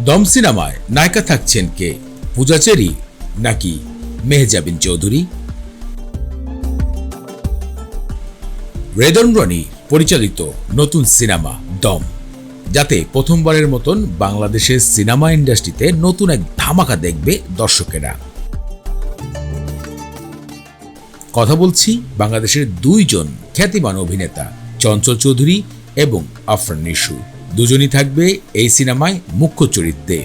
দম সিনেমায় নায়িকা থাকছেন কে, পূজা চেরি নাকি মেহজাবিন চৌধুরী? রেদন রনি পরিচালিত নতুন সিনেমা দম, যাতে প্রথমবারের মতন বাংলাদেশের সিনেমা ইন্ডাস্ট্রিতে নতুন এক ধামাকা দেখবে দর্শকেরা। কথা বলছি বাংলাদেশের দুইজন খ্যাতিমান অভিনেতা চঞ্চল চৌধুরী এবং আফরান নিশু। দুজনই থাকবে এই সিনেমায় মুখ্য চরিত্রে।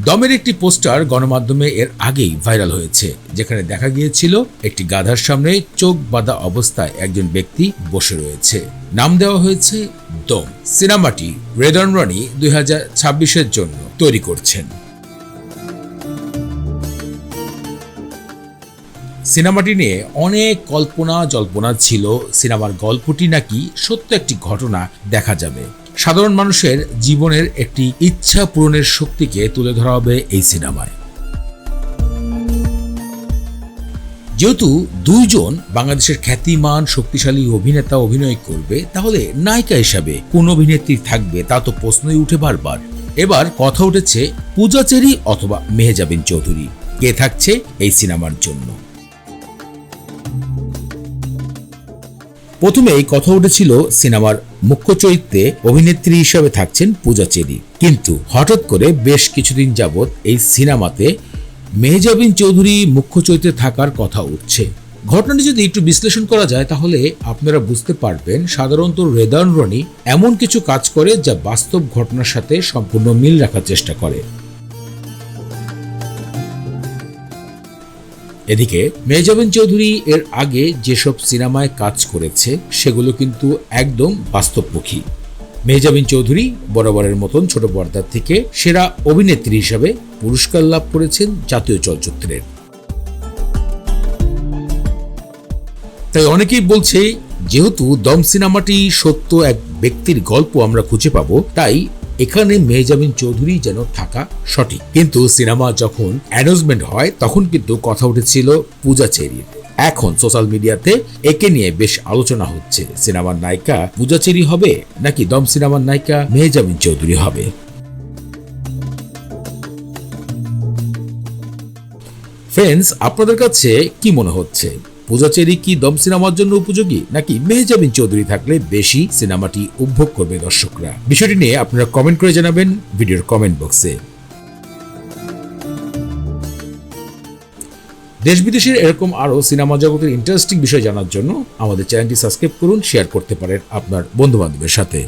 দমের একটি পোস্টার গণমাধ্যমে এর আগেই ভাইরাল হয়েছে, যেখানে দেখা গিয়েছিল একটি গাধার সামনে চোখ বাঁধা অবস্থায় একজন ব্যক্তি বসে রয়েছে। নাম দেওয়া হয়েছে দম। সিনেমাটি রেদন রনি 2026-এর জন্য তৈরি করছেন। সিনেমাটি নিয়ে অনেক কল্পনা জল্পনা ছিল। সিনেমার গল্পটি নাকি সত্য একটি ঘটনা দেখা যাবে। সাধারণ মানুষের জীবনের একটি ইচ্ছা পূরণের শক্তিকে তুলে ধরা হবে এই সিনেমায়। যেহেতু দুইজন বাংলাদেশের খ্যাতিমান শক্তিশালী অভিনেতা অভিনয় করবে, তাহলে নায়িকা হিসাবে কোন অভিনেত্রী থাকবে তা তো প্রশ্নই উঠে বারবার। এবার কথা উঠেছে পূজা চেরি অথবা মেহজাবিন চৌধুরী, কে থাকছে এই সিনেমার জন্য। প্রথমে এই কথা উঠেছিল সিনেমার মুখ্য চরিত্রে অভিনেত্রী হিসেবে থাকছেন পূজা চেরি, কিন্তু হঠাৎ করে বেশ কিছুদিন যাবৎ এই সিনেমাতে মেহজাবিন চৌধুরী মুখ্য চরিত্রে থাকার কথা উঠছে। ঘটনাটি যদি একটু বিশ্লেষণ করা যায় তাহলে আপনারা বুঝতে পারবেন সাধারণত রেদন রনি এমন কিছু কাজ করে যা বাস্তব ঘটনার সাথে সম্পূর্ণ মিল রাখার চেষ্টা করে। এদিকে মেহজাবিন চৌধুরী এর আগে যেসব সিনেমায় কাজ করেছে সেগুলো কিন্তু একদম বাস্তবমুখী। মেহজাবিন চৌধুরী বরাবরের মতন ছোট পর্দার থেকে সেরা অভিনেত্রী হিসাবে পুরস্কার লাভ করেছেন জাতীয় চলচ্চিত্রের। তাই অনেকেই বলছে যেহেতু দম সিনেমাটি সত্য এক ব্যক্তির গল্প আমরা খুঁজে পাবো, তাই এখানে মেহজাবিন চৌধুরী যেন থাকা সঠিক। কিন্তু সিনেমা যখন অ্যানাউন্সমেন্ট হয় তখন কিন্তু কথা উঠেছিল পূজা চেরির। এখন সোশ্যাল মিডিয়াতে একে নিয়ে বেশ আলোচনা হচ্ছে, সিনেমার নায়িকা পূজা চেরি হবে নাকি দম সিনেমার নায়িকা মেহজাবিন চৌধুরী হবে। ফ্রেন্ডস, আপনাদের কাছে কি মনে হচ্ছে, পূজা চেরি কি দম সিনেমার জন্য উপযোগী নাকি মেহজাবিন চৌধুরী থাকলে বেশি সিনেমাটি উপভোগ করবে দর্শকরা? বিষয়টি নিয়ে আপনারা কমেন্ট করে জানাবেন ভিডিওর কমেন্ট বক্সে। দেশ বিদেশের এরকম আরো সিনেমা জগতের ইন্টারেস্টিং বিষয় জানার জন্য আমাদের চ্যানেলটি সাবস্ক্রাইব করুন, শেয়ার করতে পারেন আপনার বন্ধু বান্ধবের সাথে।